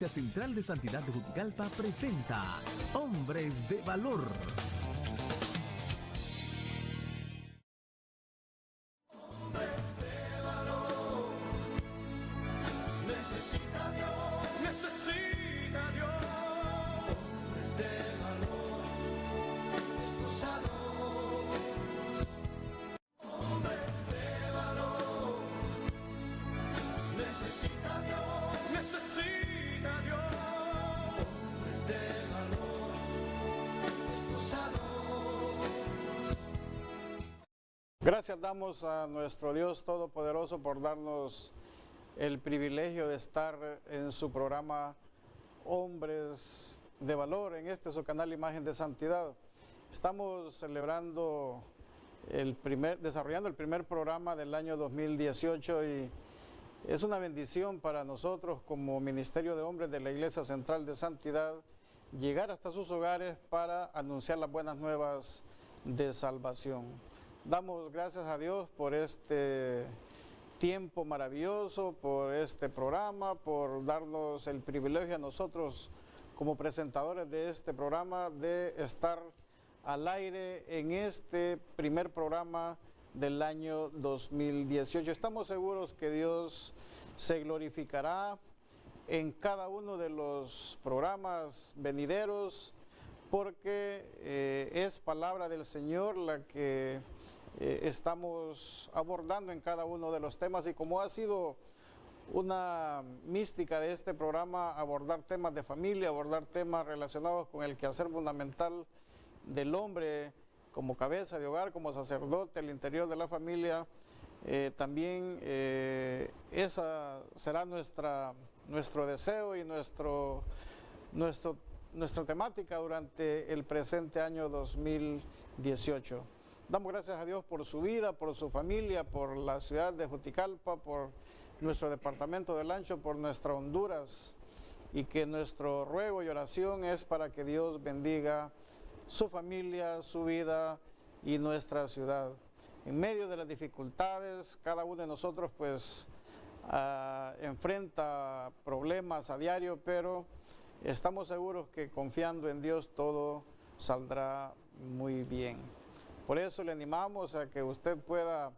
Central de Santidad de Juticalpa presenta Hombres de Valor. Gracias damos a nuestro Dios Todopoderoso por darnos el privilegio de estar en su programa Hombres de Valor, en este su canal Imagen de Santidad. Estamos celebrando desarrollando el primer programa del año 2018 y es una bendición para nosotros como Ministerio de Hombres de la Iglesia Central de Santidad llegar hasta sus hogares para anunciar las buenas nuevas de salvación. Damos gracias a Dios por este tiempo maravilloso, por este programa, por darnos el privilegio a nosotros como presentadores de este programa de estar al aire en este primer programa del año 2018. Estamos seguros que Dios se glorificará en cada uno de los programas venideros porque es palabra del Señor la que estamos abordando en cada uno de los temas, y como ha sido una mística de este programa abordar temas de familia, abordar temas relacionados con el quehacer fundamental del hombre como cabeza de hogar, como sacerdote al interior de la familia, también esa será nuestro deseo y nuestra temática durante el presente año 2018. Damos gracias a Dios por su vida, por su familia, por la ciudad de Juticalpa, por nuestro departamento del Ancho, por nuestra Honduras, y que nuestro ruego y oración es para que Dios bendiga su familia, su vida y nuestra ciudad. En medio de las dificultades, cada uno de nosotros pues enfrenta problemas a diario, pero estamos seguros que confiando en Dios todo saldrá muy bien. Por eso le animamos a que usted pueda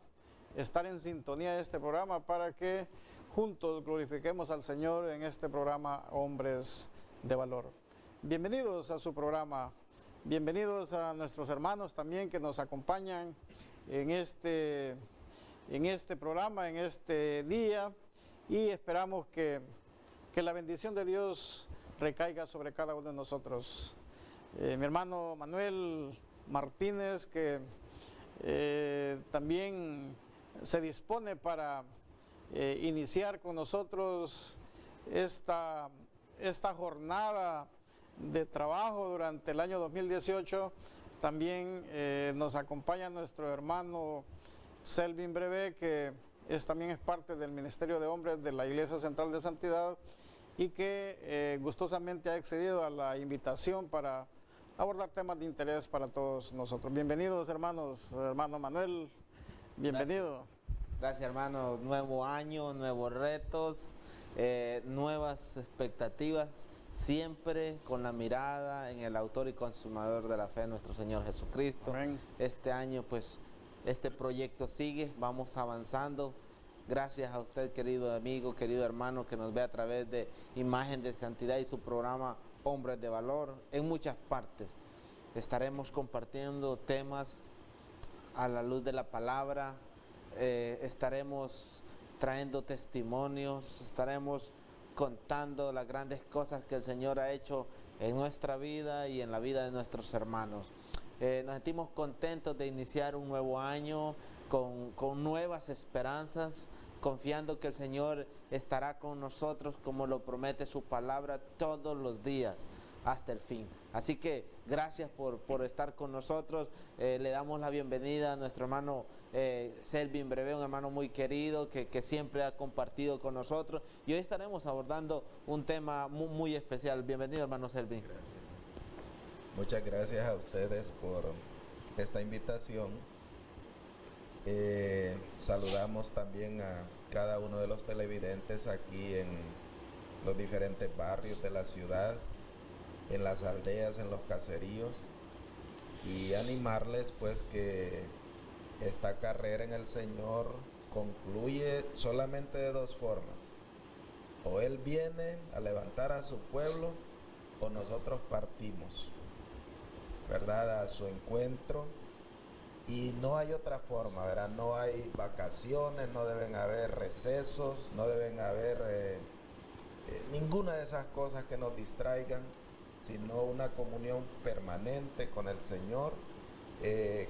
estar en sintonía de este programa para que juntos glorifiquemos al Señor en este programa Hombres de Valor. Bienvenidos a su programa, bienvenidos a nuestros hermanos también que nos acompañan en este programa, en este día, y esperamos que la bendición de Dios recaiga sobre cada uno de nosotros. Mi hermano Manuel Martínez, que también se dispone para iniciar con nosotros esta jornada de trabajo durante el año 2018. También nos acompaña nuestro hermano Selvin Brevé, que también es parte del Ministerio de Hombres de la Iglesia Central de Santidad y que gustosamente ha accedido a la invitación para abordar temas de interés para todos nosotros. Bienvenidos, hermanos. Hermano Manuel, bienvenido. Gracias, hermano. Nuevo año, nuevos retos, nuevas expectativas, siempre con la mirada en el autor y consumador de la fe, nuestro Señor Jesucristo. Amén. Este año, pues, este proyecto sigue, vamos avanzando. Gracias a usted, querido amigo, querido hermano, que nos ve a través de Imagen de Santidad y su programa Hombres de Valor. En muchas partes estaremos compartiendo temas a la luz de la palabra, estaremos trayendo testimonios, estaremos contando las grandes cosas que el Señor ha hecho en nuestra vida y en la vida de nuestros hermanos. Nos sentimos contentos de iniciar un nuevo año con nuevas esperanzas, confiando que el Señor estará con nosotros como lo promete su palabra todos los días hasta el fin. Así que gracias por estar con nosotros. Le damos la bienvenida a nuestro hermano Selvin Brevé, un hermano muy querido que siempre ha compartido con nosotros, y hoy estaremos abordando un tema muy especial. Bienvenido, hermano Selvin. Muchas gracias a ustedes por esta invitación. Saludamos también a cada uno de los televidentes aquí en los diferentes barrios de la ciudad, en las aldeas, en los caseríos, y animarles pues que esta carrera en el Señor concluye solamente de dos formas: o Él viene a levantar a su pueblo, o nosotros partimos, ¿verdad?, a su encuentro. Y no hay otra forma, ¿verdad? No hay vacaciones, no deben haber recesos, no deben haber ninguna de esas cosas que nos distraigan, sino una comunión permanente con el Señor,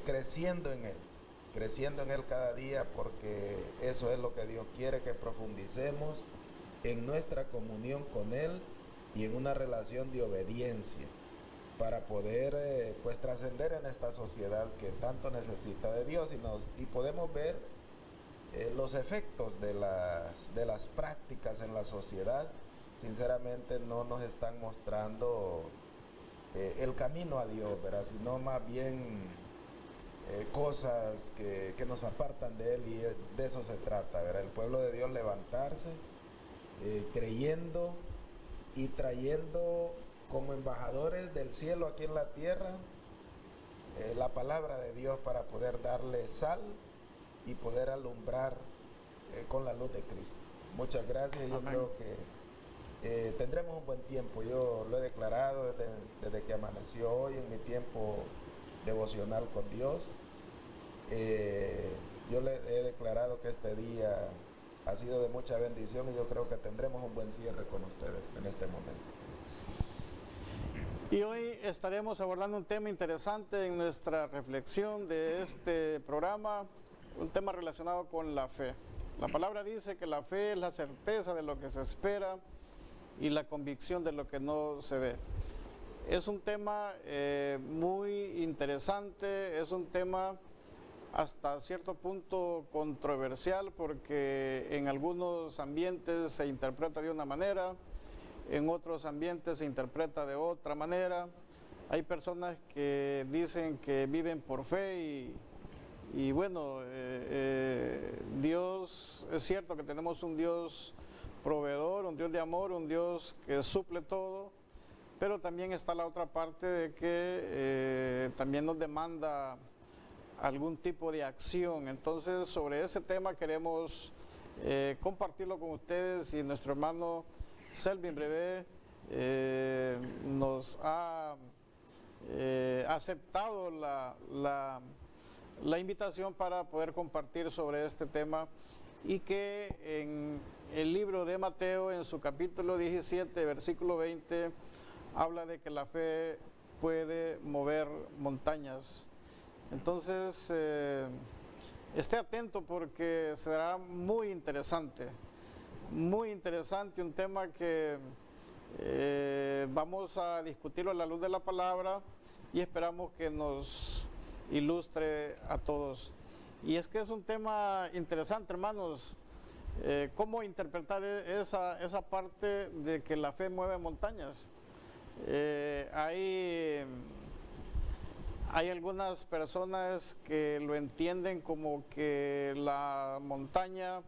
creciendo en Él cada día, porque eso es lo que Dios quiere, que profundicemos en nuestra comunión con Él y en una relación de obediencia, para poder pues trascender en esta sociedad que tanto necesita de Dios, y podemos ver los efectos de las prácticas en la sociedad. Sinceramente no nos están mostrando el camino a Dios, ¿verdad?, sino más bien cosas que nos apartan de Él, y de eso se trata, ¿verdad? El pueblo de Dios levantarse, creyendo y trayendo como embajadores del cielo aquí en la tierra la palabra de Dios, para poder darle sal y poder alumbrar con la luz de Cristo. Muchas gracias. Yo creo que tendremos un buen tiempo. Yo lo he declarado desde que amaneció hoy, en mi tiempo devocional con Dios. Yo le he declarado que este día ha sido de mucha bendición, y yo creo que tendremos un buen cierre con ustedes en este momento. Y hoy estaremos abordando un tema interesante en nuestra reflexión de este programa, un tema relacionado con la fe. La palabra dice que la fe es la certeza de lo que se espera y la convicción de lo que no se ve. Es un tema muy interesante, es un tema hasta cierto punto controversial, porque en algunos ambientes se interpreta de una manera, en otros ambientes se interpreta de otra manera. Hay personas que dicen que viven por fe y bueno, Dios, es cierto que tenemos un Dios proveedor, un Dios de amor, un Dios que suple todo, pero también está la otra parte de que también nos demanda algún tipo de acción. Entonces, sobre ese tema queremos compartirlo con ustedes, y nuestro hermano Selvin Brevé nos ha aceptado la invitación para poder compartir sobre este tema, y que en el libro de Mateo, en su capítulo 17, versículo 20, habla de que la fe puede mover montañas. Entonces, esté atento, porque será muy interesante, un tema que vamos a discutirlo a la luz de la palabra, y esperamos que nos ilustre a todos. Y es que es un tema interesante, hermanos, cómo interpretar esa parte de que la fe mueve montañas. Hay algunas personas que lo entienden como que la montaña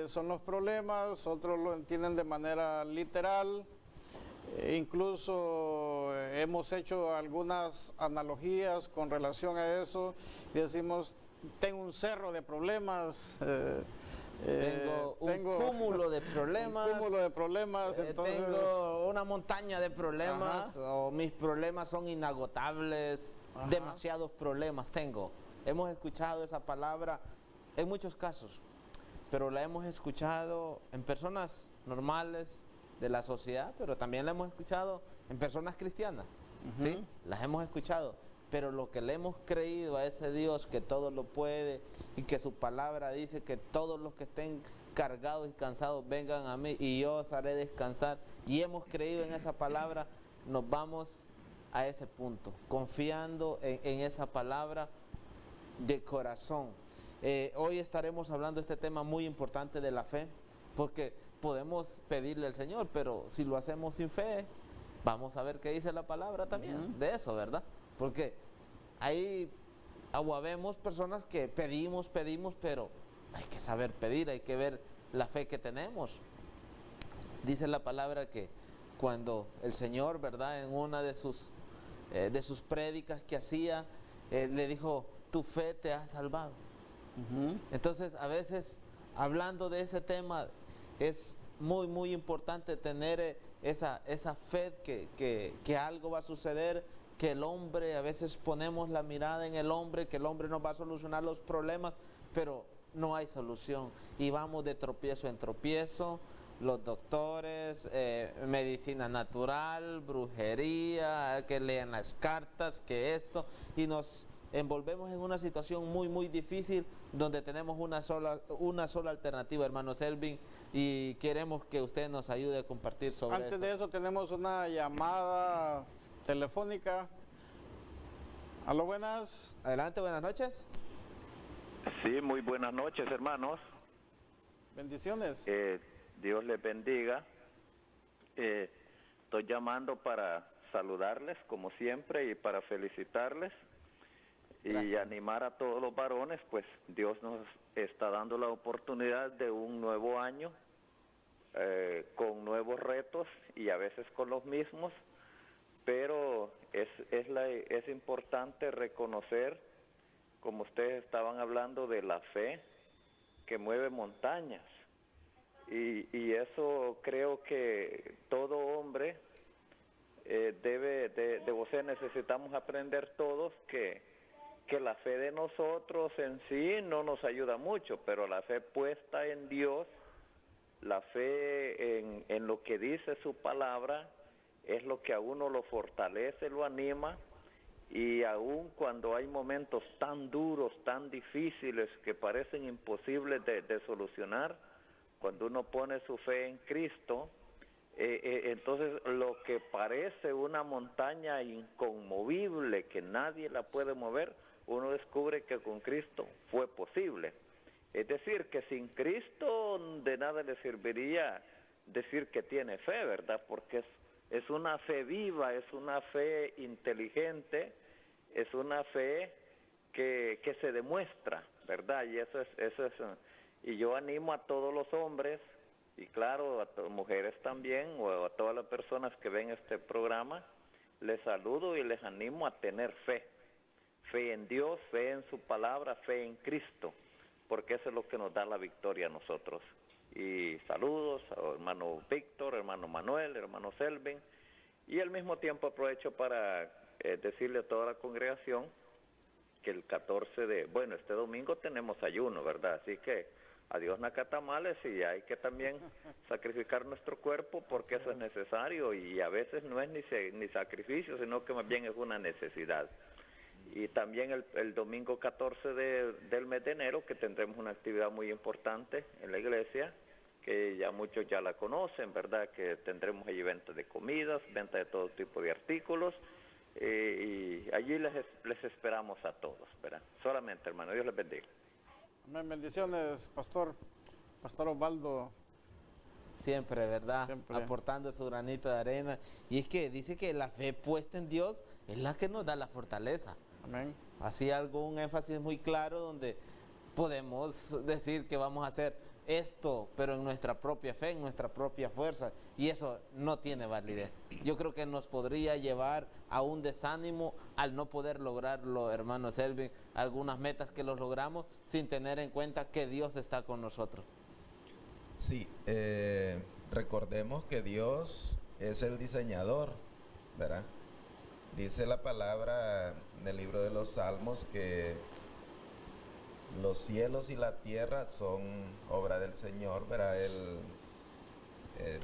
son los problemas, otros lo entienden de manera literal. Incluso hemos hecho algunas analogías con relación a eso, y decimos: tengo un cerro de problemas, tengo un cúmulo de problemas, entonces, tengo una montaña de problemas, o mis problemas son inagotables, demasiados problemas tengo. Hemos escuchado esa palabra en muchos casos, pero la hemos escuchado en personas normales de la sociedad, pero también la hemos escuchado en personas cristianas, ¿sí? Las hemos escuchado, pero lo que le hemos creído a ese Dios que todo lo puede, y que su palabra dice que todos los que estén cargados y cansados vengan a mí y yo os haré descansar, y hemos creído en esa palabra, nos vamos a ese punto, confiando en esa palabra de corazón. Hoy estaremos hablando de este tema muy importante de la fe, porque podemos pedirle al Señor, pero si lo hacemos sin fe, vamos a ver qué dice la palabra también de eso, ¿verdad? Porque ahí vemos personas que pedimos, pero hay que saber pedir, hay que ver la fe que tenemos. Dice la palabra que cuando el Señor, ¿verdad?, en una de sus prédicas que hacía, le dijo, tu fe te ha salvado. Entonces, a veces, hablando de ese tema, es muy, muy importante tener esa fe que algo va a suceder, que el hombre, a veces ponemos la mirada en el hombre, que el hombre nos va a solucionar los problemas, pero no hay solución. Y vamos de tropiezo en tropiezo, los doctores, medicina natural, brujería, que lean las cartas, que esto, y nos envolvemos en una situación muy, muy difícil, donde tenemos una sola alternativa, hermano Selvin, y queremos que usted nos ayude a compartir sobre esto. Antes de eso tenemos una llamada telefónica. Aló, buenas. Adelante, buenas noches. Sí, muy buenas noches, hermanos. Bendiciones. Dios les bendiga. Estoy llamando para saludarles, como siempre, y para felicitarles. Gracias. Y animar a todos los varones, pues Dios nos está dando la oportunidad de un nuevo año, con nuevos retos y a veces con los mismos, pero es importante reconocer, como ustedes estaban hablando, de la fe que mueve montañas, y eso creo que todo hombre necesitamos aprender todos que la fe de nosotros en sí no nos ayuda mucho, pero la fe puesta en Dios, la fe en lo que dice su palabra, es lo que a uno lo fortalece, lo anima, y aun cuando hay momentos tan duros, tan difíciles, que parecen imposibles de solucionar, cuando uno pone su fe en Cristo, entonces lo que parece una montaña inconmovible que nadie la puede mover, uno descubre que con Cristo fue posible. Es decir, que sin Cristo de nada le serviría decir que tiene fe, ¿verdad? Porque es una fe viva, es una fe inteligente, es una fe que se demuestra, ¿verdad? Y eso es, y yo animo a todos los hombres, y claro, a mujeres también, o a todas las personas que ven este programa, les saludo y les animo a tener fe. Fe en Dios, fe en su palabra, fe en Cristo, porque eso es lo que nos da la victoria a nosotros. Y saludos a hermano Víctor, hermano Manuel, hermano Selvin, y al mismo tiempo aprovecho para decirle a toda la congregación que el 14 este domingo tenemos ayuno, ¿verdad? Así que adiós nacatamales, y hay que también sacrificar nuestro cuerpo, porque eso es necesario, y a veces no es ni sacrificio, sino que más bien es una necesidad. Y también el domingo 14 del mes de enero, que tendremos una actividad muy importante en la iglesia, que ya muchos ya la conocen, ¿verdad? Que tendremos allí venta de comidas, venta de todo tipo de artículos, y allí les esperamos a todos, ¿verdad? Solamente, hermano, Dios les bendiga. Amén. Bendiciones, Pastor Osvaldo. Siempre, ¿verdad? Siempre. Aportando su granito de arena. Y es que dice que la fe puesta en Dios es la que nos da la fortaleza. Amén. Así un énfasis muy claro donde podemos decir que vamos a hacer esto, pero en nuestra propia fe, en nuestra propia fuerza, y eso no tiene validez. Yo creo que nos podría llevar a un desánimo al no poder lograrlo, hermano Selvin, algunas metas que los logramos sin tener en cuenta que Dios está con nosotros. Sí, recordemos que Dios es el diseñador, ¿verdad? Dice la palabra en el libro de los Salmos que los cielos y la tierra son obra del Señor, ¿verdad?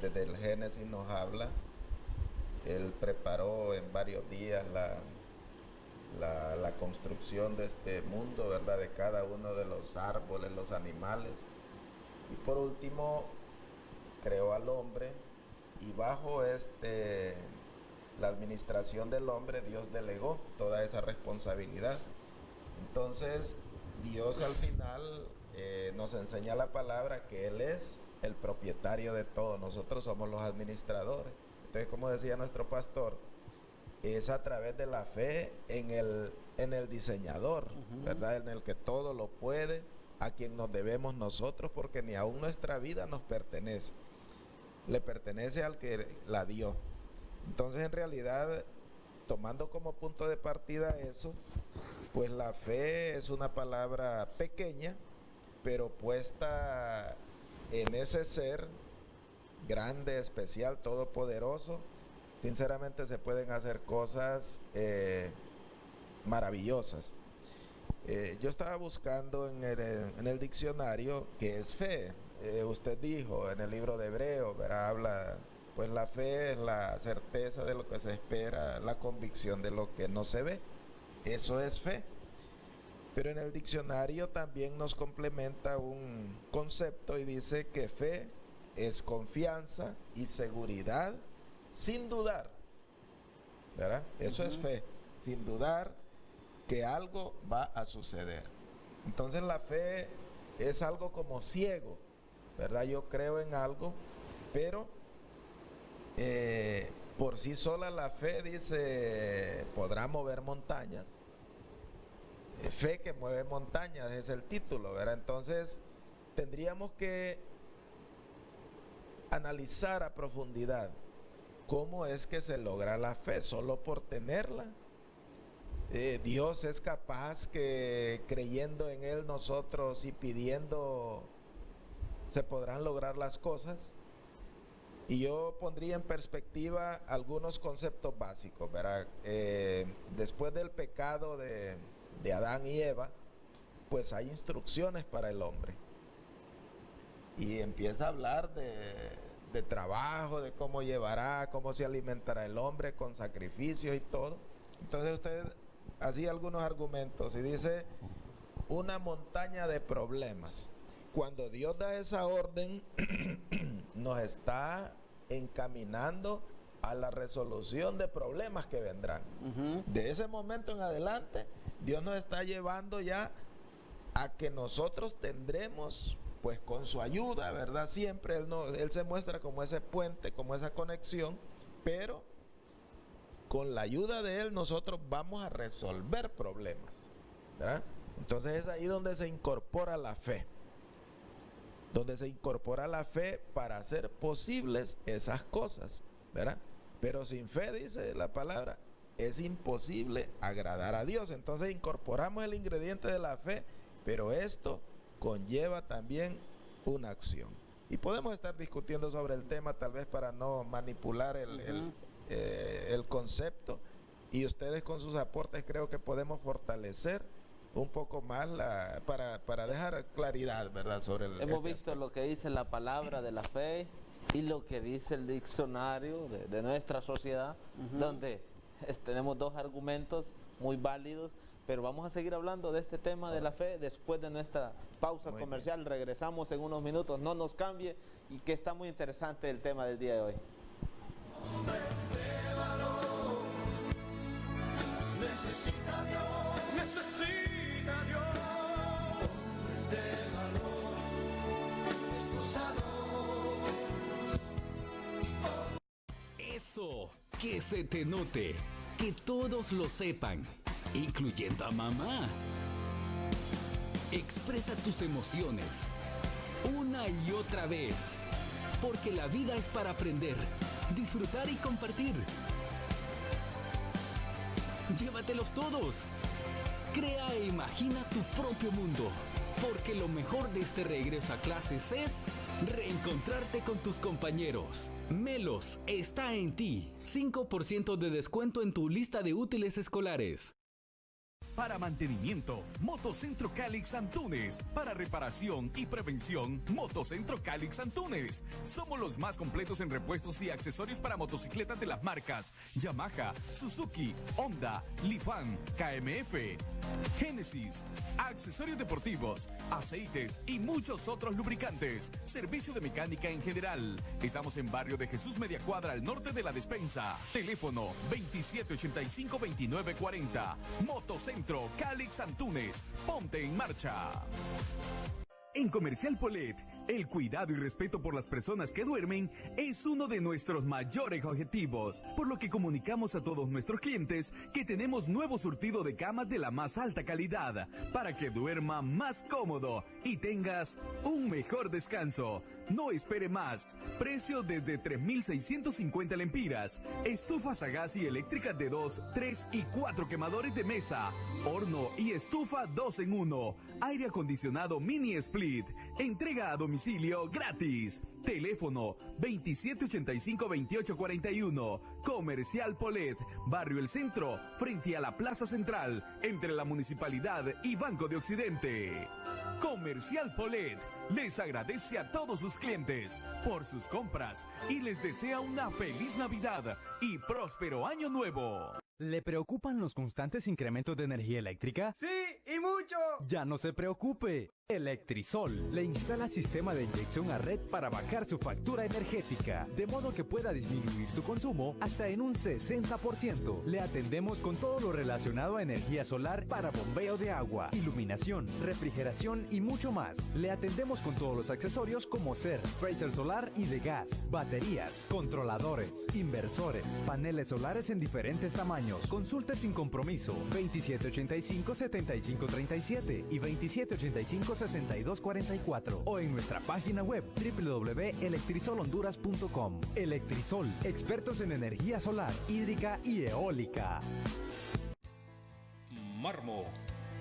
Desde el Génesis nos habla, Él preparó en varios días la construcción de este mundo, ¿verdad? De cada uno de los árboles, los animales. Y por último, creó al hombre, y bajo la administración del hombre, Dios delegó toda esa responsabilidad. Entonces, Dios al final nos enseña la palabra que Él es el propietario de todo, nosotros somos los administradores. Entonces, como decía nuestro pastor, es a través de la fe en el diseñador, ¿verdad? En el que todo lo puede, a quien nos debemos nosotros, porque ni aún nuestra vida nos pertenece. le pertenece al que la dio. Entonces, en realidad, tomando como punto de partida eso, pues la fe es una palabra pequeña, pero puesta en ese ser grande, especial, todopoderoso. Sinceramente se pueden hacer cosas maravillosas. Yo estaba buscando en el diccionario qué es fe. Usted dijo en el libro de Hebreos, ¿verdad? Habla, pues la fe es la certeza de lo que se espera, la convicción de lo que no se ve. Eso es fe. Pero en el diccionario también nos complementa un concepto y dice que fe es confianza y seguridad sin dudar, ¿verdad? Eso es fe, sin dudar que algo va a suceder. Entonces la fe es algo como ciego, ¿verdad? Yo creo en algo, pero por sí sola la fe, dice, podrá mover montañas. Fe que mueve montañas es el título, ¿verdad? Entonces tendríamos que analizar a profundidad cómo es que se logra la fe. Solo por tenerla, Dios es capaz que creyendo en Él nosotros y pidiendo se podrán lograr las cosas. Y yo pondría en perspectiva algunos conceptos básicos, ¿verdad? Después del pecado de Adán y Eva, pues hay instrucciones para el hombre. Y empieza a hablar de trabajo, de cómo llevará, cómo se alimentará el hombre con sacrificios y todo. Entonces usted hacía algunos argumentos y dice, una montaña de problemas. Cuando Dios da esa orden, nos está encaminando a la resolución de problemas que vendrán. De ese momento en adelante, Dios nos está llevando ya a que nosotros tendremos, pues con su ayuda, ¿verdad? Siempre Él se muestra como ese puente, como esa conexión, pero con la ayuda de Él nosotros vamos a resolver problemas, ¿verdad? Entonces es ahí donde se incorpora la fe. Donde se incorpora la fe para hacer posibles esas cosas, ¿verdad? Pero sin fe, dice la palabra, es imposible agradar a Dios. Entonces incorporamos el ingrediente de la fe, pero esto conlleva también una acción. Y podemos estar discutiendo sobre el tema, tal vez para no manipular el concepto, y ustedes con sus aportes creo que podemos fortalecer un poco más para dejar claridad, ¿verdad? Sobre hemos visto lo que dice la palabra de la fe y lo que dice el diccionario de nuestra sociedad, donde tenemos dos argumentos muy válidos, pero vamos a seguir hablando de este tema de la fe después de nuestra pausa comercial. Regresamos en unos minutos, no nos cambie, y que está muy interesante el tema del día de hoy. Necesita Dios, necesita Dios. Hombres de valor, esposados. Eso, que se te note, que todos lo sepan, incluyendo a mamá. Expresa tus emociones una y otra vez, porque la vida es para aprender, disfrutar y compartir. Llévatelos todos. Crea e imagina tu propio mundo, porque lo mejor de este regreso a clases es reencontrarte con tus compañeros. Melos está en ti. 5% de descuento en tu lista de útiles escolares. Para mantenimiento, Motocentro Calix Antunes. Para reparación y prevención, Motocentro Calix Antunes. Somos los más completos en repuestos y accesorios para motocicletas de las marcas Yamaha, Suzuki, Honda, Lifan, KMF, Genesis, accesorios deportivos, aceites y muchos otros lubricantes. Servicio de mecánica en general. Estamos en Barrio de Jesús, media cuadra al norte de la despensa. Teléfono 2785-2940. Motocentro Calix Antunes. Ponte en marcha. En Comercial Polet El cuidado y respeto por las personas que duermen es uno de nuestros mayores objetivos, por lo que comunicamos a todos nuestros clientes que tenemos nuevo surtido de camas de la más alta calidad para que duerma más cómodo y tengas un mejor descanso. No espere más. Precio desde 3.650 lempiras. Estufas a gas y eléctricas de 2, 3 y 4 quemadores de mesa. Horno y estufa 2 en 1. Aire acondicionado mini split. Entrega a domicilio gratis. Teléfono 2785-2841. Comercial Polet, Barrio El Centro, frente a la Plaza Central, entre la Municipalidad y Banco de Occidente. Comercial Polet les agradece a todos sus clientes por sus compras y les desea una feliz Navidad y próspero año nuevo. ¿Le preocupan los constantes incrementos de energía eléctrica? ¡Sí, y mucho! Ya no se preocupe. Electrisol le instala sistema de inyección a red para bajar su factura energética, de modo que pueda disminuir su consumo hasta en un 60%. Le atendemos con todo lo relacionado a energía solar para bombeo de agua, iluminación, refrigeración y mucho más. Le atendemos con todos los accesorios como ser freezer solar y de gas, baterías, controladores, inversores, paneles solares en diferentes tamaños. Consulte sin compromiso 2785-7537 y 2785-6244 o en nuestra página web www.electrisolhonduras.com. Electrisol, expertos en energía solar, hídrica y eólica. Marmo,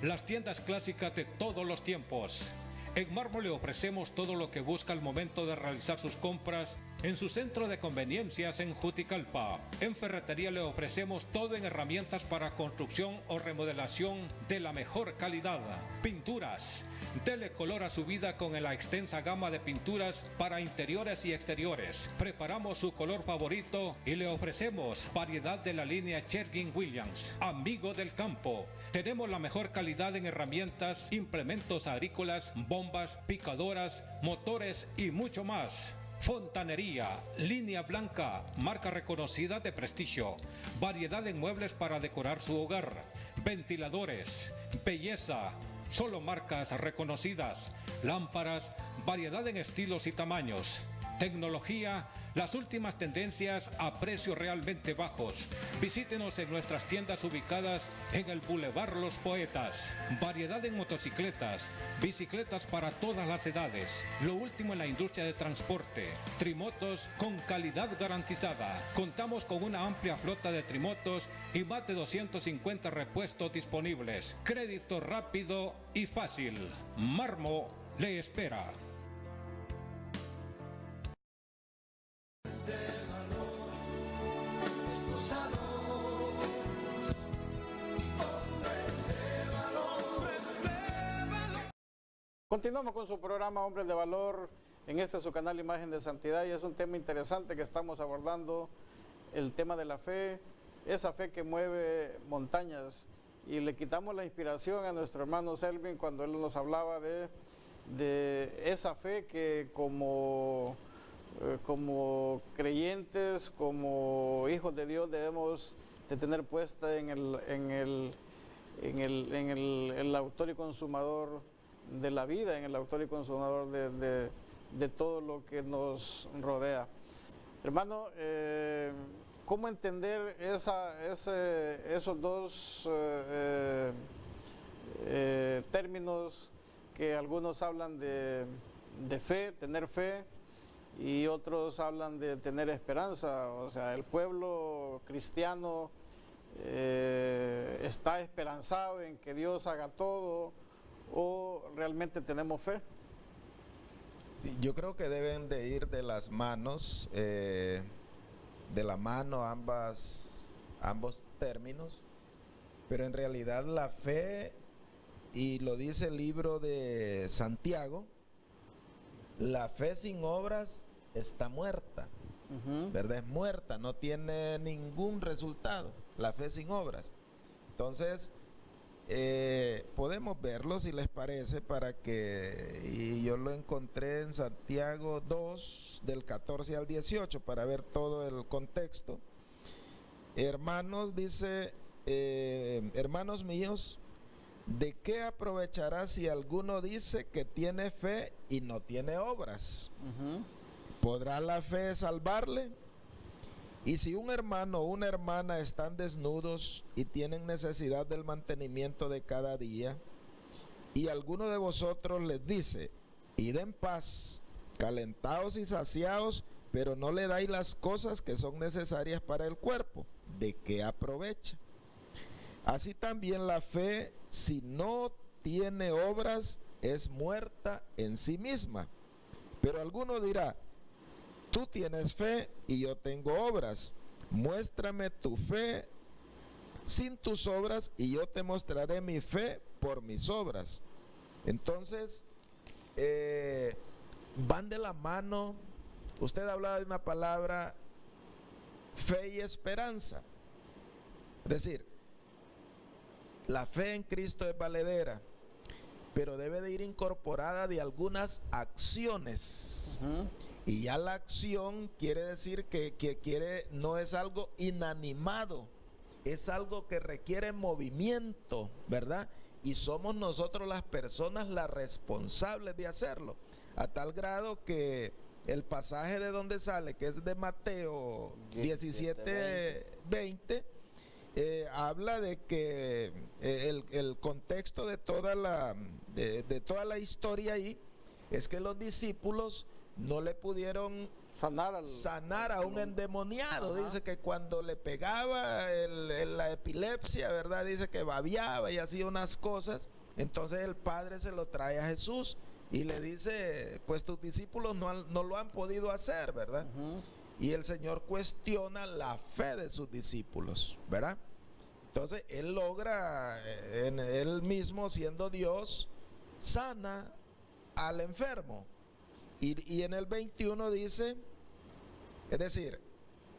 las tiendas clásicas de todos los tiempos. En Marmo le ofrecemos todo lo que busca al momento de realizar sus compras en su centro de conveniencias en Juticalpa. En ferretería le ofrecemos todo en herramientas para construcción o remodelación de la mejor calidad. Pinturas. Dele color a su vida con la extensa gama de pinturas para interiores y exteriores. Preparamos su color favorito y le ofrecemos variedad de la línea Sherwin-Williams. Amigo del campo. Tenemos la mejor calidad en herramientas, implementos agrícolas, bombas, picadoras, motores y mucho más. Fontanería, línea blanca, marca reconocida de prestigio, variedad de muebles para decorar su hogar, ventiladores, belleza, solo marcas reconocidas, lámparas, variedad en estilos y tamaños, tecnología, las últimas tendencias a precios realmente bajos. Visítenos en nuestras tiendas ubicadas en el Boulevard Los Poetas. Variedad en motocicletas, bicicletas para todas las edades. Lo último en la industria de transporte. Trimotos con calidad garantizada. Contamos con una amplia flota de trimotos y más de 250 repuestos disponibles. Crédito rápido y fácil. Marmo le espera. Continuamos con su programa Hombres de Valor en este su canal Imagen de Santidad, y es un tema interesante que estamos abordando, el tema de la fe, esa fe que mueve montañas, y le quitamos la inspiración a nuestro hermano Selvin cuando él nos hablaba de esa fe que como creyentes, como hijos de Dios debemos de tener puesta en el autor y consumador de la vida, en el autor y consumador de todo lo que nos rodea. Hermano, ¿cómo entender esos dos términos que algunos hablan de fe, tener fe, y otros hablan de tener esperanza? O sea, el pueblo cristiano está esperanzado en que Dios haga todo, ¿o realmente tenemos fe? Sí, yo creo que deben de ir de las manos, de la mano ambos términos, pero en realidad la fe, y lo dice el libro de Santiago, la fe sin obras está muerta, ¿verdad? Es muerta, no tiene ningún resultado, la fe sin obras. Entonces, podemos verlo si les parece, y yo lo encontré en Santiago 2 del 14 al 18 para ver todo el contexto. Hermanos, dice, hermanos míos, ¿de qué aprovechará si alguno dice que tiene fe y no tiene obras? ¿Podrá la fe salvarle? Y si un hermano o una hermana están desnudos y tienen necesidad del mantenimiento de cada día, y alguno de vosotros les dice, id en paz, calentaos y saciaos, pero no le dais las cosas que son necesarias para el cuerpo, ¿de qué aprovecha? Así también la fe, si no tiene obras, es muerta en sí misma. Pero alguno dirá, tú tienes fe y yo tengo obras. Muéstrame tu fe sin tus obras y yo te mostraré mi fe por mis obras. Entonces, van de la mano. Usted hablaba de una palabra, fe y esperanza. Es decir, la fe en Cristo es valedera, pero debe de ir incorporada de algunas acciones. Y ya la acción quiere decir que no es algo inanimado, es algo que requiere movimiento, ¿verdad? Y somos nosotros las personas las responsables de hacerlo, a tal grado que el pasaje de donde sale, que es de Mateo 17:20, habla de que el contexto de toda la historia ahí es que los discípulos no le pudieron sanar a un endemoniado. Dice que cuando le pegaba la epilepsia, ¿verdad? Dice que babeaba y hacía unas cosas. Entonces el Padre se lo trae a Jesús y le dice, pues tus discípulos no lo han podido hacer, ¿verdad? Y el Señor cuestiona la fe de sus discípulos, ¿verdad? Entonces Él logra, Él mismo siendo Dios, sana al enfermo. Y en el 21 dice, es decir,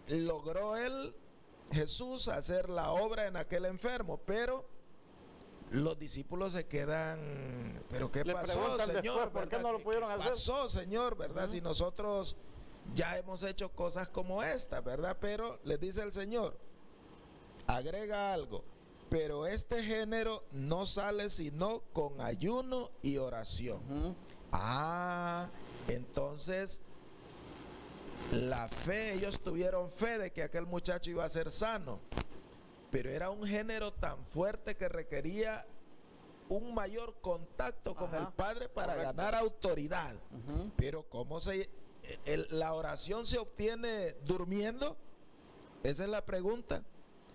logró Jesús hacer la obra en aquel enfermo, pero los discípulos se quedan, pero ¿qué pasó, Señor? Después, ¿por qué no lo pudieron hacer? ¿Qué pasó, Señor? ¿Verdad? Si nosotros ya hemos hecho cosas como esta, ¿verdad? Pero les dice el Señor, agrega algo, pero este género no sale sino con ayuno y oración. Entonces la fe, ellos tuvieron fe de que aquel muchacho iba a ser sano, pero era un género tan fuerte que requería un mayor contacto con el Padre para ganar autoridad. Pero ¿cómo la oración se obtiene durmiendo? Esa es la pregunta.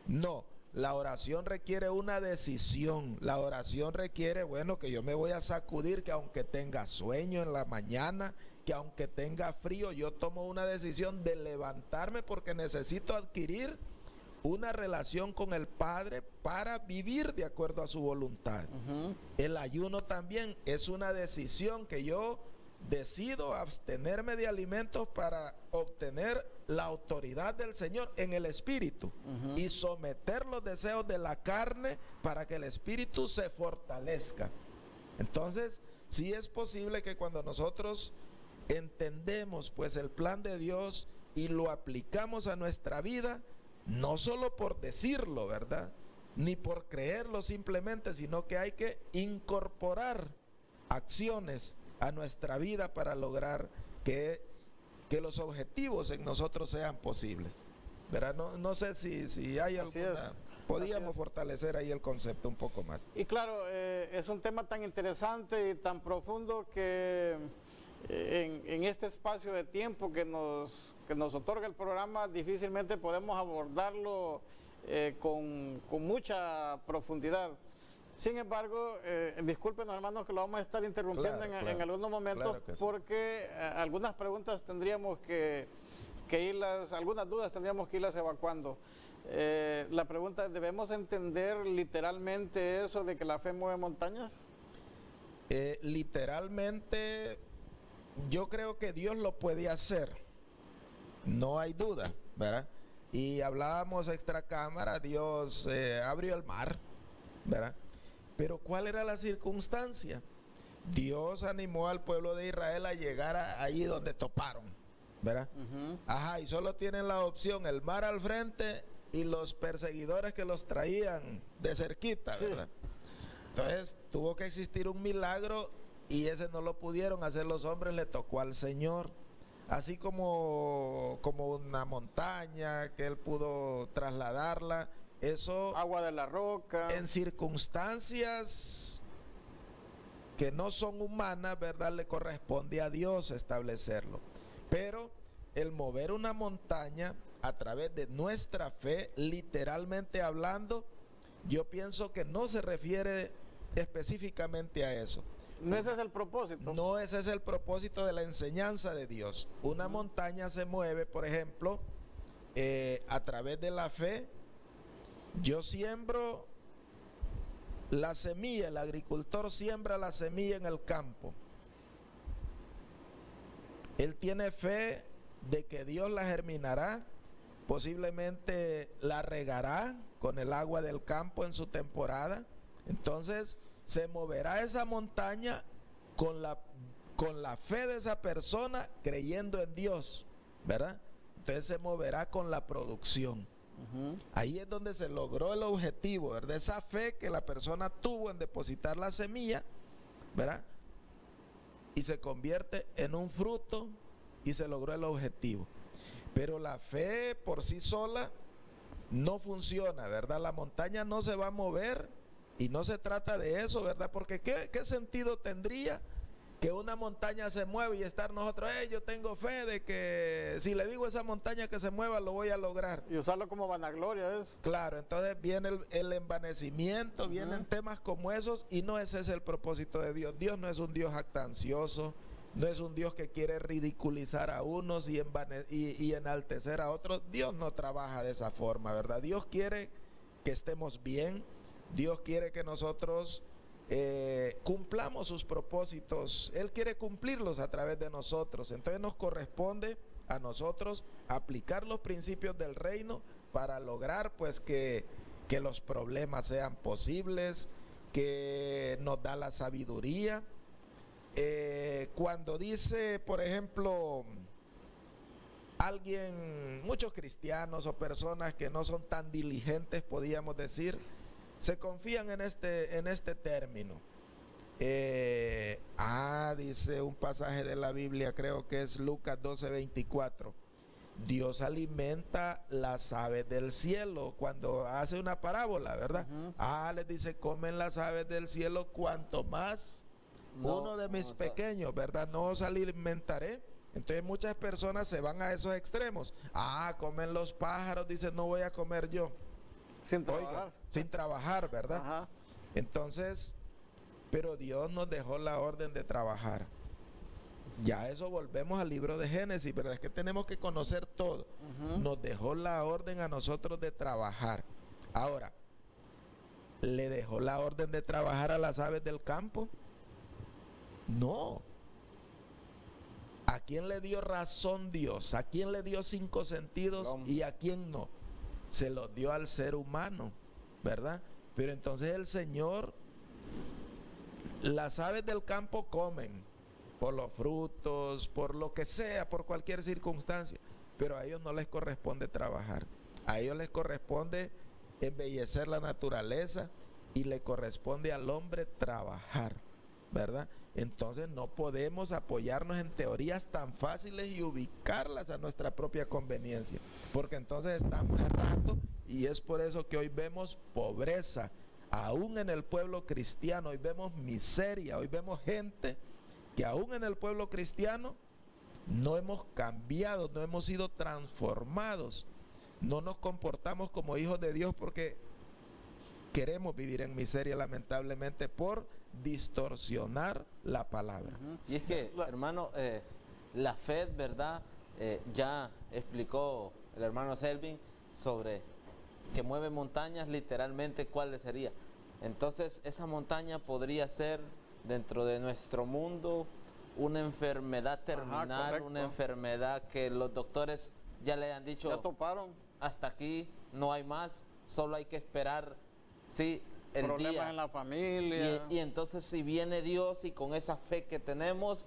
No, la oración requiere una decisión. La oración requiere, bueno, que yo me voy a sacudir, que aunque tenga sueño en la mañana, que aunque tenga frío, yo tomo una decisión de levantarme porque necesito adquirir una relación con el Padre para vivir de acuerdo a su voluntad. El ayuno también es una decisión que yo decido abstenerme de alimentos para obtener la autoridad del Señor en el espíritu y someter los deseos de la carne para que el espíritu se fortalezca. Entonces, sí es posible que cuando nosotros entendemos pues el plan de Dios y lo aplicamos a nuestra vida, no solo por decirlo, ¿verdad? Ni por creerlo simplemente, sino que hay que incorporar acciones a nuestra vida para lograr que los objetivos en nosotros sean posibles, ¿verdad? No sé si hay alguna... Podíamos fortalecer ahí el concepto un poco más. Y claro, es un tema tan interesante y tan profundo que en este espacio de tiempo que nos otorga el programa, difícilmente podemos abordarlo con mucha profundidad. Sin embargo, discúlpenos, hermanos, que lo vamos a estar interrumpiendo en algunos momentos, porque algunas preguntas tendríamos que irlas, algunas dudas tendríamos que irlas evacuando. La pregunta es, ¿debemos entender literalmente eso de que la fe mueve montañas? Literalmente, yo creo que Dios lo puede hacer, no hay duda, ¿verdad? Y hablábamos extra cámara, Dios abrió el mar, ¿verdad? Pero ¿cuál era la circunstancia? Dios animó al pueblo de Israel a llegar allí donde toparon, ¿verdad? Y solo tienen la opción, el mar al frente y los perseguidores que los traían de cerquita, ¿verdad? Entonces tuvo que existir un milagro y ese no lo pudieron hacer los hombres, le tocó al Señor. Así como una montaña que él pudo trasladarla, eso Agua de la roca. en circunstancias que no son humanas, ¿verdad? Le corresponde a Dios establecerlo. Pero el mover una montaña a través de nuestra fe, literalmente hablando, yo pienso que no se refiere específicamente a eso. No ese es el propósito. No ese es el propósito de la enseñanza de Dios. Una montaña se mueve, por ejemplo, a través de la fe. Yo siembro la semilla, el agricultor siembra la semilla en el campo. Él tiene fe de que Dios la germinará, posiblemente la regará con el agua del campo en su temporada. Entonces se moverá esa montaña con la fe de esa persona, creyendo en Dios, ¿verdad? Entonces se moverá con la producción. Ahí es donde se logró el objetivo, ¿verdad? Esa fe que la persona tuvo en depositar la semilla, ¿verdad? Y se convierte en un fruto y se logró el objetivo. Pero la fe por sí sola no funciona, ¿verdad? La montaña no se va a mover y no se trata de eso, ¿verdad? Porque ¿qué sentido tendría que una montaña se mueva y estar nosotros, yo tengo fe de que si le digo a esa montaña que se mueva, lo voy a lograr? Y usarlo como vanagloria es. Claro, entonces viene el envanecimiento, vienen temas como esos, y no ese es el propósito de Dios. Dios no es un Dios jactancioso, no es un Dios que quiere ridiculizar a unos y enaltecer a otros. Dios no trabaja de esa forma, ¿verdad? Dios quiere que estemos bien, Dios quiere que nosotros cumplamos sus propósitos. Él quiere cumplirlos a través de nosotros. Entonces nos corresponde a nosotros aplicar los principios del reino para lograr pues que los problemas sean posibles, que nos da la sabiduría. Cuando dice, por ejemplo, alguien, muchos cristianos o personas que no son tan diligentes, podríamos decir, se confían en este término. Dice un pasaje de la Biblia, creo que es Lucas 12:24. Dios alimenta las aves del cielo cuando hace una parábola, ¿verdad? Les dice, comen las aves del cielo cuanto más uno de mis pequeños, ¿verdad? No os alimentaré. Entonces muchas personas se van a esos extremos. Comen los pájaros, dicen, no voy a comer yo. Sin trabajar. Sin trabajar, ¿verdad? Ajá. Entonces, pero Dios nos dejó la orden de trabajar. Ya eso volvemos al libro de Génesis, ¿verdad? Es que tenemos que conocer todo. Nos dejó la orden a nosotros de trabajar. Ahora, ¿le dejó la orden de trabajar a las aves del campo? No. ¿A quién le dio razón Dios? ¿A quién le dio 5 sentidos y a quién no? Se los dio al ser humano, ¿verdad? Pero entonces el Señor, las aves del campo comen por los frutos, por lo que sea, por cualquier circunstancia, pero a ellos no les corresponde trabajar. A ellos les corresponde embellecer la naturaleza y le corresponde al hombre trabajar, ¿verdad? Entonces no podemos apoyarnos en teorías tan fáciles y ubicarlas a nuestra propia conveniencia, porque entonces estamos errando, y es por eso que hoy vemos pobreza, aún en el pueblo cristiano. Hoy vemos miseria, hoy vemos gente que aún en el pueblo cristiano no hemos cambiado, no hemos sido transformados, no nos comportamos como hijos de Dios porque queremos vivir en miseria, lamentablemente, por distorsionar la palabra. Y es que, hermano, la fe, ¿verdad? Ya explicó el hermano Selvin sobre que mueve montañas, literalmente, ¿cuáles sería? Entonces, esa montaña podría ser, dentro de nuestro mundo, una enfermedad terminal, una enfermedad que los doctores ya le han dicho, ya toparon, hasta aquí no hay más, solo hay que esperar, sí, el problemas día en la familia. Y entonces si viene Dios y con esa fe que tenemos,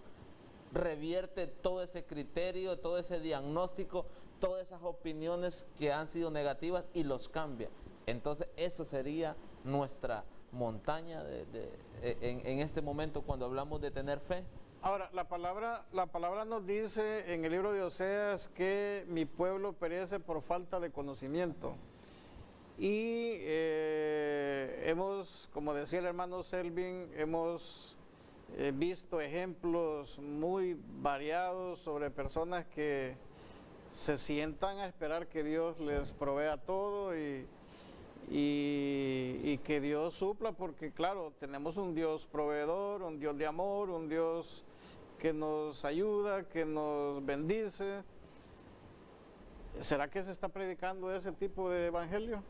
revierte todo ese criterio, todo ese diagnóstico, todas esas opiniones que han sido negativas y los cambia. Entonces eso sería nuestra montaña en este momento cuando hablamos de tener fe? Ahora, la palabra nos dice en el libro de Oseas que mi pueblo perece por falta de conocimiento. Y hemos, como decía el hermano Selvin, hemos visto ejemplos muy variados sobre personas que se sientan a esperar que Dios les provea todo y que Dios supla, porque claro, tenemos un Dios proveedor, un Dios de amor, un Dios que nos ayuda, que nos bendice. ¿Será que se está predicando ese tipo de evangelio?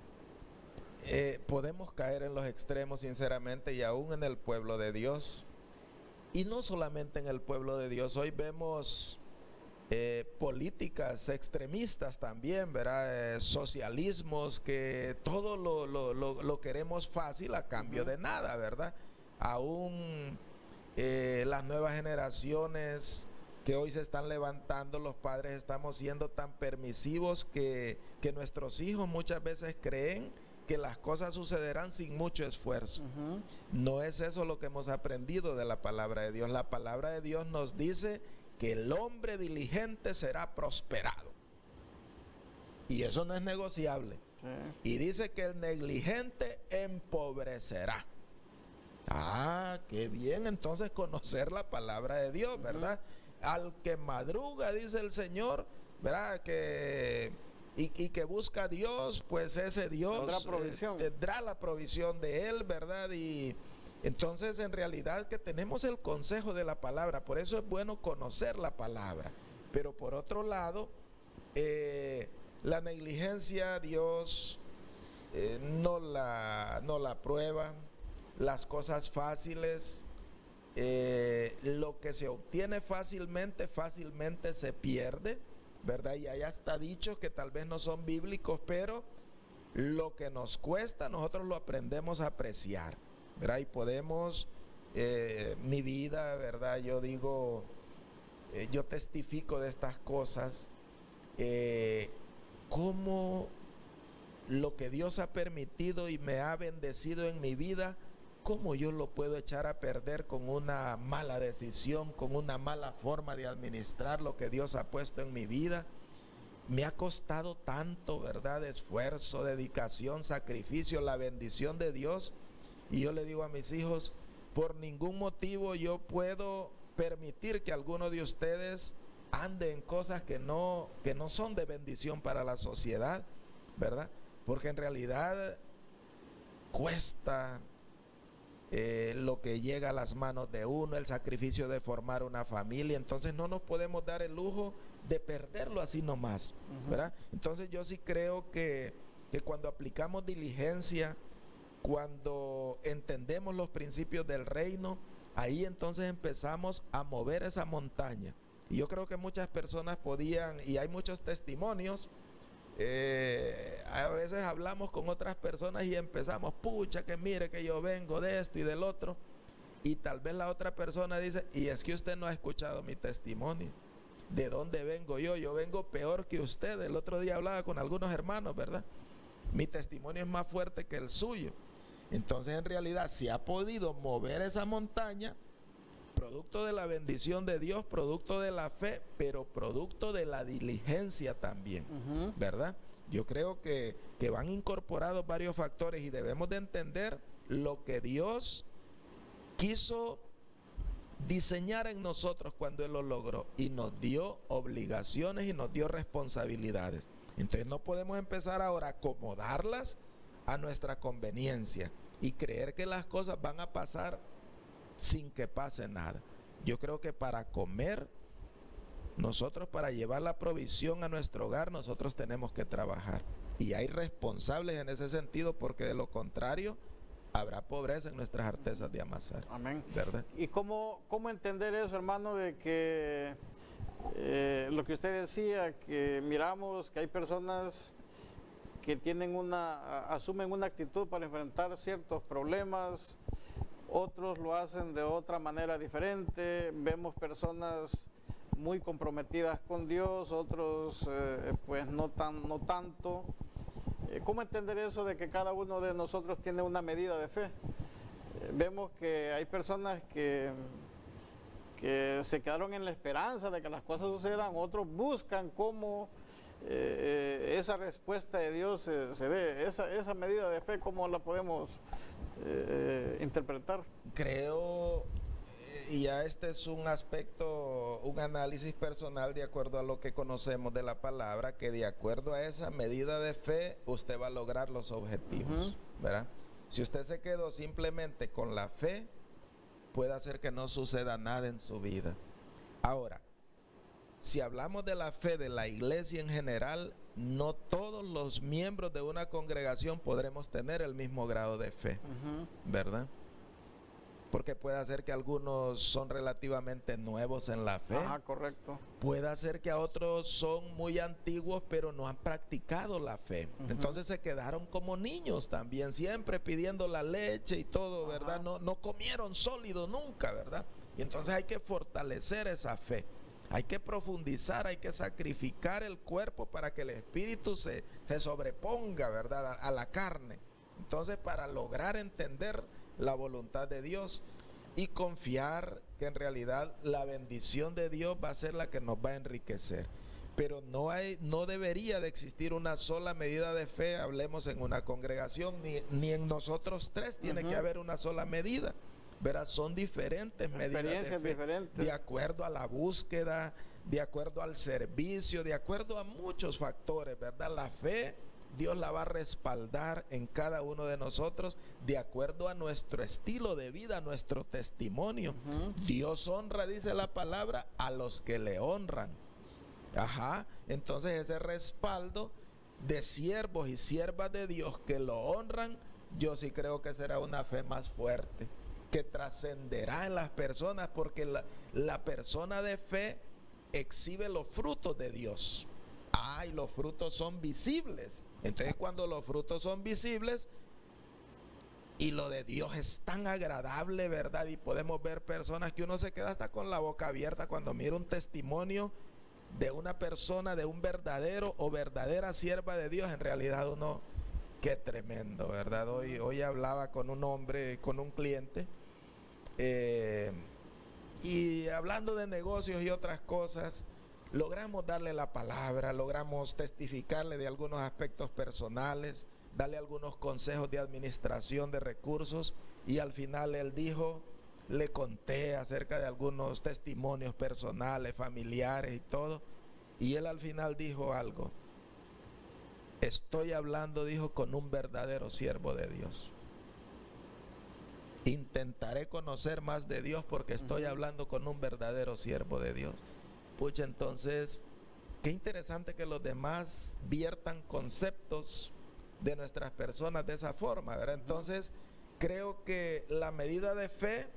Podemos caer en los extremos, sinceramente, y aún en el pueblo de Dios. Y no solamente en el pueblo de Dios, hoy vemos políticas extremistas también, ¿verdad? Socialismos, que todo lo queremos fácil a cambio de nada, ¿verdad? Aún las nuevas generaciones que hoy se están levantando, los padres estamos siendo tan permisivos que nuestros hijos muchas veces creen que las cosas sucederán sin mucho esfuerzo. No es eso lo que hemos aprendido de la palabra de Dios. La palabra de Dios nos dice que el hombre diligente será prosperado. Y eso no es negociable. Y dice que el negligente empobrecerá. Ah, qué bien entonces conocer la palabra de Dios, ¿verdad? Al que madruga, dice el Señor, ¿verdad? Y que busca a Dios, pues ese Dios tendrá la provisión de Él, ¿verdad? Y entonces en realidad que tenemos el consejo de la palabra, por eso es bueno conocer la palabra. Pero por otro lado, la negligencia Dios no la aprueba, las cosas fáciles, lo que se obtiene fácilmente se pierde, ¿verdad? Y allá está dicho que tal vez no son bíblicos, pero lo que nos cuesta nosotros lo aprendemos a apreciar, ¿verdad? Y podemos, mi vida, ¿verdad? Yo digo, yo testifico de estas cosas, cómo lo que Dios ha permitido y me ha bendecido en mi vida, cómo yo lo puedo echar a perder con una mala decisión, con una mala forma de administrar lo que Dios ha puesto en mi vida. Me ha costado tanto, ¿verdad? Esfuerzo, dedicación, sacrificio, la bendición de Dios. Y yo le digo a mis hijos, por ningún motivo yo puedo permitir que alguno de ustedes ande en cosas que no son de bendición para la sociedad, ¿verdad? Porque en realidad cuesta lo que llega a las manos de uno, el sacrificio de formar una familia. Entonces no nos podemos dar el lujo de perderlo así nomás, ¿verdad? Entonces yo sí creo que cuando aplicamos diligencia, cuando entendemos los principios del reino, ahí entonces empezamos a mover esa montaña. Y yo creo que muchas personas podían, y hay muchos testimonios, a veces hablamos con otras personas y empezamos, pucha, que mire que yo vengo de esto y del otro, y tal vez la otra persona dice, y es que usted no ha escuchado mi testimonio. ¿De dónde vengo yo? Yo vengo peor que usted. El otro día hablaba con algunos hermanos, ¿verdad? Mi testimonio es más fuerte que el suyo. Entonces en realidad si ha podido mover esa montaña, producto de la bendición de Dios, producto de la fe, pero producto de la diligencia también, ¿verdad? Yo creo que van incorporados varios factores y debemos de entender lo que Dios quiso diseñar en nosotros cuando Él lo logró, y nos dio obligaciones y nos dio responsabilidades. Entonces no podemos empezar ahora a acomodarlas a nuestra conveniencia y creer que las cosas van a pasar sin que pase nada. Yo creo que para comer, nosotros, para llevar la provisión a nuestro hogar, nosotros tenemos que trabajar. Y hay responsables en ese sentido, porque de lo contrario habrá pobreza en nuestras artesas de amasar. Amén. ¿Verdad? ¿Y cómo entender eso, hermano, de que lo que usted decía, que miramos que hay personas que asumen una actitud para enfrentar ciertos problemas, otros lo hacen de otra manera diferente, vemos personas muy comprometidas con Dios, otros pues no tanto. ¿Cómo entender eso de que cada uno de nosotros tiene una medida de fe? vemos que hay personas que se quedaron en la esperanza de que las cosas sucedan, otros buscan cómo esa respuesta de Dios se dé. Esa medida de fe, ¿cómo la podemos interpretar? Creo, y ya este es un aspecto, un análisis personal de acuerdo a lo que conocemos de la palabra, que de acuerdo a esa medida de fe usted va a lograr los objetivos, ¿verdad? Si usted se quedó simplemente con la fe, puede hacer que no suceda nada en su vida. Ahora, si hablamos de la fe de la iglesia en general, no todos los miembros de una congregación podremos tener el mismo grado de fe, ¿verdad? Porque puede ser que algunos son relativamente nuevos en la fe. Ajá, correcto. Puede ser que a otros son muy antiguos, pero no han practicado la fe. Entonces se quedaron como niños también, siempre pidiendo la leche y todo, ¿verdad? No comieron sólido nunca, ¿verdad? Y entonces hay que fortalecer esa fe. Hay que profundizar, hay que sacrificar el cuerpo para que el espíritu se sobreponga, ¿verdad? A la carne. Entonces, para lograr entender la voluntad de Dios y confiar que en realidad la bendición de Dios va a ser la que nos va a enriquecer. Pero no debería de existir una sola medida de fe, hablemos en una congregación, ni en nosotros tres tiene que haber una sola medida. Verás, son diferentes medidas de fe, diferentes, de acuerdo a la búsqueda, de acuerdo al servicio, de acuerdo a muchos factores, ¿verdad? La fe, Dios la va a respaldar en cada uno de nosotros de acuerdo a nuestro estilo de vida, nuestro testimonio. Dios honra, dice la palabra, a los que le honran. Ajá, entonces ese respaldo de siervos y siervas de Dios que lo honran, yo sí creo que será una fe más fuerte, que trascenderá en las personas, porque la persona de fe exhibe los frutos de Dios. Y los frutos son visibles. Entonces, cuando los frutos son visibles y lo de Dios es tan agradable, ¿verdad? Y podemos ver personas que uno se queda hasta con la boca abierta cuando mira un testimonio de una persona, de un verdadero o verdadera sierva de Dios. En realidad uno, qué tremendo, ¿verdad? Hoy hablaba con un hombre, con un cliente, y hablando de negocios y otras cosas, logramos darle la palabra, logramos testificarle de algunos aspectos personales, darle algunos consejos de administración de recursos, y al final él dijo, le conté acerca de algunos testimonios personales, familiares y todo, y él al final dijo algo: estoy hablando, dijo, con un verdadero siervo de Dios. Intentaré conocer más de Dios porque estoy hablando con un verdadero siervo de Dios. Pucha, entonces, qué interesante que los demás viertan conceptos de nuestras personas de esa forma, ¿verdad? Entonces, creo que la medida de fe,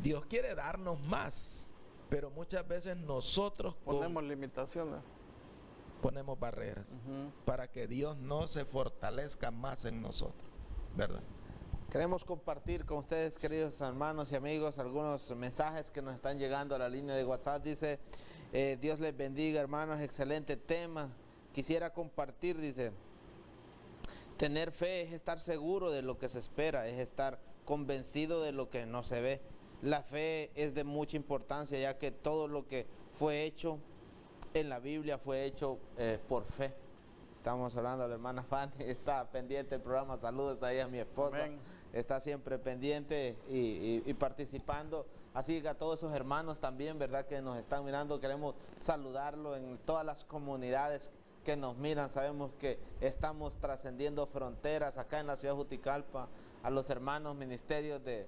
Dios quiere darnos más, pero muchas veces nosotros ponemos limitaciones, ponemos barreras para que Dios no se fortalezca más en nosotros, ¿verdad? Queremos compartir con ustedes, queridos hermanos y amigos, algunos mensajes que nos están llegando a la línea de WhatsApp. Dice, Dios les bendiga, hermanos, excelente tema. Quisiera compartir, dice, tener fe es estar seguro de lo que se espera, es estar convencido de lo que no se ve. La fe es de mucha importancia, ya que todo lo que fue hecho en la Biblia fue hecho por fe. Estamos hablando de la hermana Fanny, está pendiente del programa. Saludos ahí a mi esposa. Amén. Está siempre pendiente y participando. Así que a todos esos hermanos también, ¿verdad?, que nos están mirando, queremos saludarlo en todas las comunidades que nos miran. Sabemos que estamos trascendiendo fronteras acá en la ciudad de Juticalpa, a los hermanos ministerios de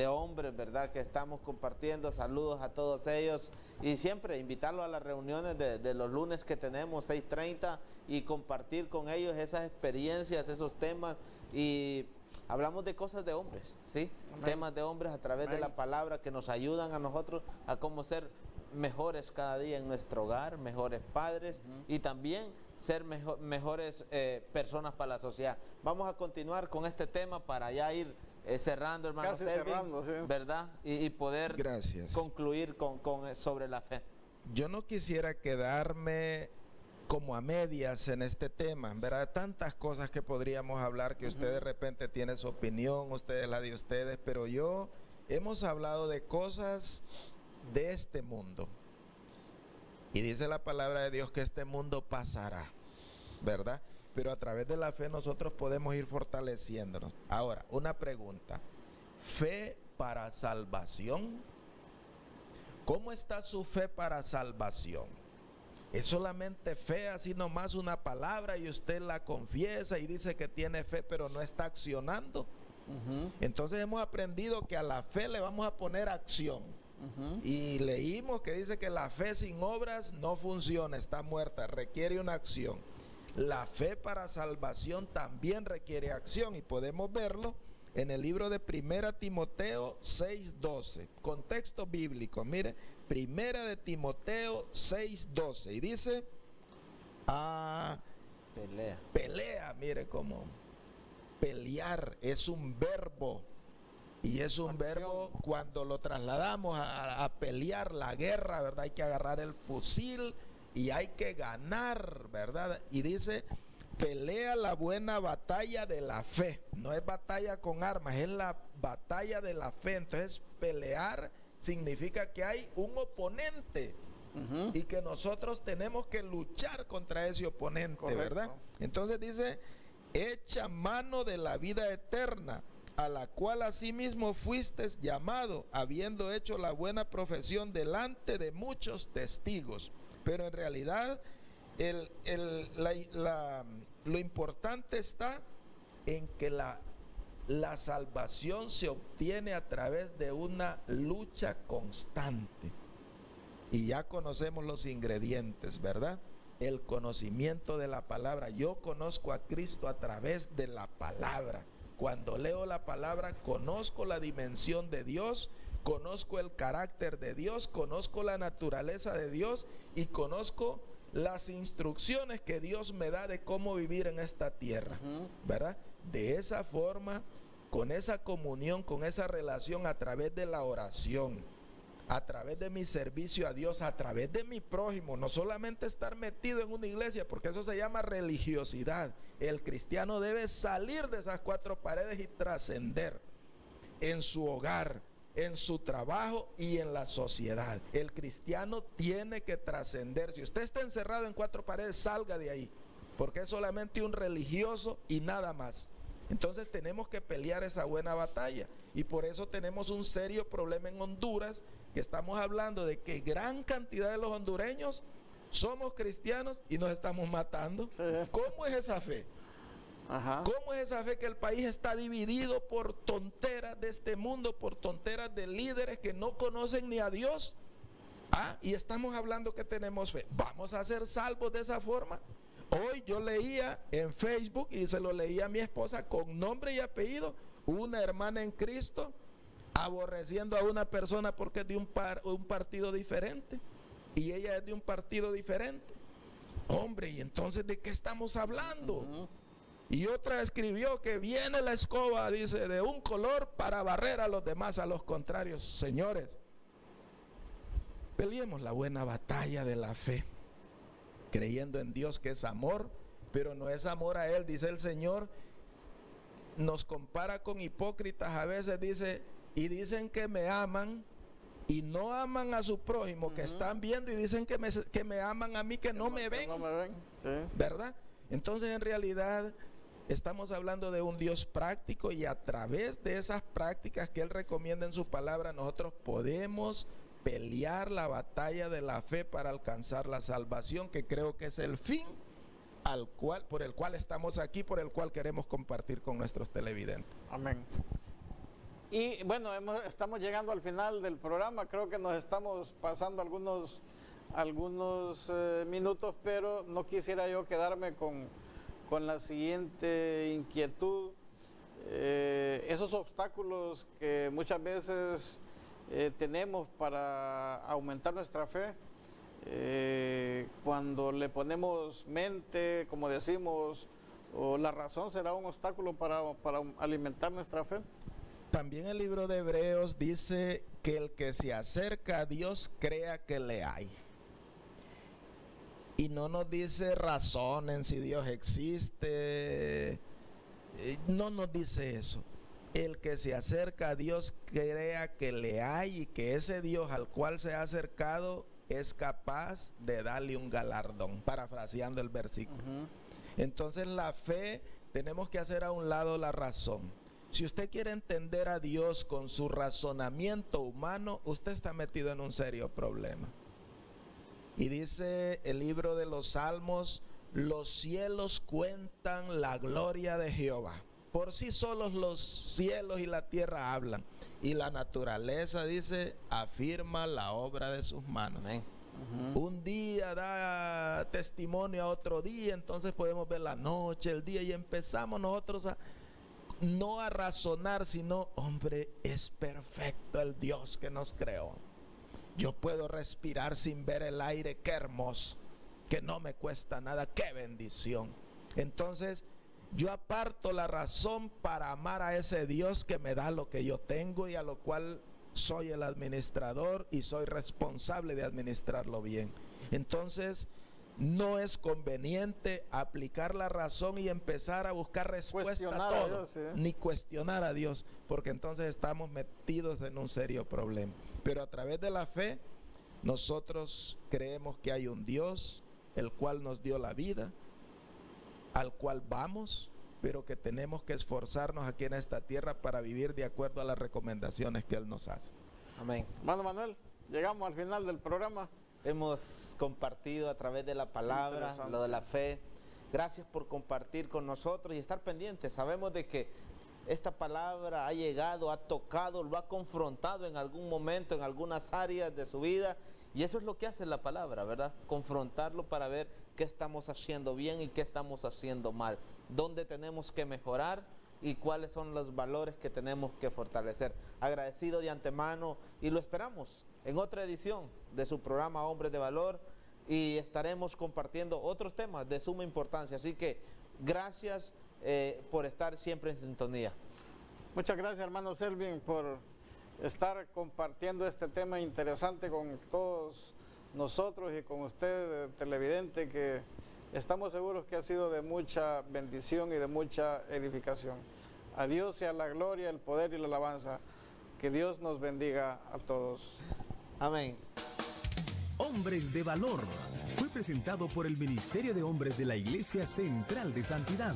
hombres, ¿verdad?, que estamos compartiendo. Saludos a todos ellos y siempre invitarlos a las reuniones de los lunes que tenemos 6:30 y compartir con ellos esas experiencias, esos temas, y hablamos de cosas de hombres, ¿sí? Amén. Temas de hombres a través Amén. De la palabra que nos ayudan a nosotros a cómo ser mejores cada día en nuestro hogar, mejores padres y también ser mejores personas para la sociedad. Vamos a continuar con este tema para ya ir cerrando, hermano Selvin, ¿sí? ¿Verdad? Y poder concluir con sobre la fe. Yo no quisiera quedarme como a medias en este tema, ¿verdad? Tantas cosas que podríamos hablar, que usted de repente tiene su opinión, ustedes la de ustedes, pero hemos hablado de cosas de este mundo. Y dice la palabra de Dios que este mundo pasará, ¿verdad? Pero a través de la fe nosotros podemos ir fortaleciéndonos. Ahora, una pregunta. ¿Fe para salvación? ¿Cómo está su fe para salvación? ¿Es solamente fe, así nomás una palabra y usted la confiesa y dice que tiene fe pero no está accionando? Entonces hemos aprendido que a la fe le vamos a poner acción. Y leímos que dice que la fe sin obras no funciona, está muerta, requiere una acción. La fe para salvación también requiere acción y podemos verlo en el libro de 1 Timoteo 6:12, contexto bíblico. Mire, 1 de Timoteo 6:12 y dice pelea, mire cómo pelear es un verbo. Y es un verbo cuando lo trasladamos a pelear la guerra, ¿verdad? Hay que agarrar el fusil y hay que ganar, ¿verdad? Y dice, pelea la buena batalla de la fe. No es batalla con armas, es la batalla de la fe. Entonces, pelear significa que hay un oponente y que nosotros tenemos que luchar contra ese oponente, correcto, ¿verdad? Entonces dice, echa mano de la vida eterna, a la cual asimismo fuisteis llamado, habiendo hecho la buena profesión delante de muchos testigos. Pero en realidad lo importante está en que la salvación se obtiene a través de una lucha constante. Y ya conocemos los ingredientes, ¿verdad? El conocimiento de la palabra. Yo conozco a Cristo a través de la palabra. Cuando leo la palabra, conozco la dimensión de Dios, conozco el carácter de Dios, conozco la naturaleza de Dios y conozco las instrucciones que Dios me da de cómo vivir en esta tierra, ¿verdad? De esa forma, con esa comunión, con esa relación a través de la oración, a través de mi servicio a Dios, a través de mi prójimo, no solamente estar metido en una iglesia, porque eso se llama religiosidad. El cristiano debe salir de esas cuatro paredes y trascender en su hogar, en su trabajo y en la sociedad. El cristiano tiene que trascender. Si usted está encerrado en cuatro paredes, salga de ahí, porque es solamente un religioso y nada más. Entonces tenemos que pelear esa buena batalla, y por eso tenemos un serio problema en Honduras, que estamos hablando de que gran cantidad de los hondureños somos cristianos y nos estamos matando. Sí. ¿Cómo es esa fe? ¿Cómo es esa fe que el país está dividido por tonteras de este mundo, por tonteras de líderes que no conocen ni a Dios? Y estamos hablando que tenemos fe. ¿Vamos a ser salvos de esa forma? Hoy yo leía en Facebook, y se lo leía a mi esposa con nombre y apellido, una hermana en Cristo aborreciendo a una persona porque es de un partido diferente, y ella es de un partido diferente. Hombre, ¿y entonces de qué estamos hablando? Y otra escribió que viene la escoba, dice, de un color para barrer a los demás, a los contrarios. Señores, peleemos la buena batalla de la fe, creyendo en Dios, que es amor, pero no es amor a Él. Dice el Señor, nos compara con hipócritas a veces, dice, y dicen que me aman y no aman a su prójimo, que están viendo, y dicen que me aman a mí, que no me ven, sí, ¿verdad? Entonces en realidad estamos hablando de un Dios práctico, y a través de esas prácticas que Él recomienda en su palabra, nosotros podemos pelear la batalla de la fe para alcanzar la salvación, que creo que es el fin por el cual estamos aquí, por el cual queremos compartir con nuestros televidentes. Amén. Y bueno, estamos llegando al final del programa. Creo que nos estamos pasando algunos minutos, pero no quisiera yo quedarme con la siguiente inquietud. Esos obstáculos que muchas veces tenemos para aumentar nuestra fe, cuando le ponemos mente, como decimos, o la razón será un obstáculo para alimentar nuestra fe. También el libro de Hebreos dice que el que se acerca a Dios crea que le hay. Y no nos dice razonen si Dios existe. No nos dice eso. El que se acerca a Dios crea que le hay y que ese Dios al cual se ha acercado es capaz de darle un galardón, parafraseando el versículo. Entonces la fe, tenemos que hacer a un lado la razón. Si usted quiere entender a Dios con su razonamiento humano, usted está metido en un serio problema. Y dice el libro de los Salmos: los cielos cuentan la gloria de Jehová. Por sí solos los cielos y la tierra hablan. Y la naturaleza, dice, afirma la obra de sus manos. Amén. Un día da testimonio a otro día, entonces podemos ver la noche, el día, y empezamos nosotros no a razonar, sino, hombre, es perfecto el Dios que nos creó. Yo puedo respirar sin ver el aire, qué hermoso, que no me cuesta nada, qué bendición. Entonces, yo aparto la razón para amar a ese Dios que me da lo que yo tengo y a lo cual soy el administrador y soy responsable de administrarlo bien. Entonces, no es conveniente aplicar la razón y empezar a buscar respuesta a todo, Dios, ni cuestionar a Dios, porque entonces estamos metidos en un serio problema. Pero a través de la fe, nosotros creemos que hay un Dios, el cual nos dio la vida, al cual vamos, pero que tenemos que esforzarnos aquí en esta tierra para vivir de acuerdo a las recomendaciones que Él nos hace. Amén. Hermano Manuel, llegamos al final del programa. Hemos compartido a través de la palabra lo de la fe. Gracias por compartir con nosotros y estar pendientes. Sabemos de que esta palabra ha llegado, ha tocado, lo ha confrontado en algún momento, en algunas áreas de su vida. Y eso es lo que hace la palabra, ¿verdad? Confrontarlo para ver qué estamos haciendo bien y qué estamos haciendo mal. Dónde tenemos que mejorar y cuáles son los valores que tenemos que fortalecer. Agradecido de antemano y lo esperamos en otra edición de su programa Hombres de Valor y estaremos compartiendo otros temas de suma importancia. Así que gracias por estar siempre en sintonía. Muchas gracias, hermano Selvin, por estar compartiendo este tema interesante con todos nosotros y con usted, televidente, que estamos seguros que ha sido de mucha bendición y de mucha edificación. A Dios sea la gloria, el poder y la alabanza. Que Dios nos bendiga a todos. Amén. Hombres de Valor fue presentado por el Ministerio de Hombres de la Iglesia Central de Santidad.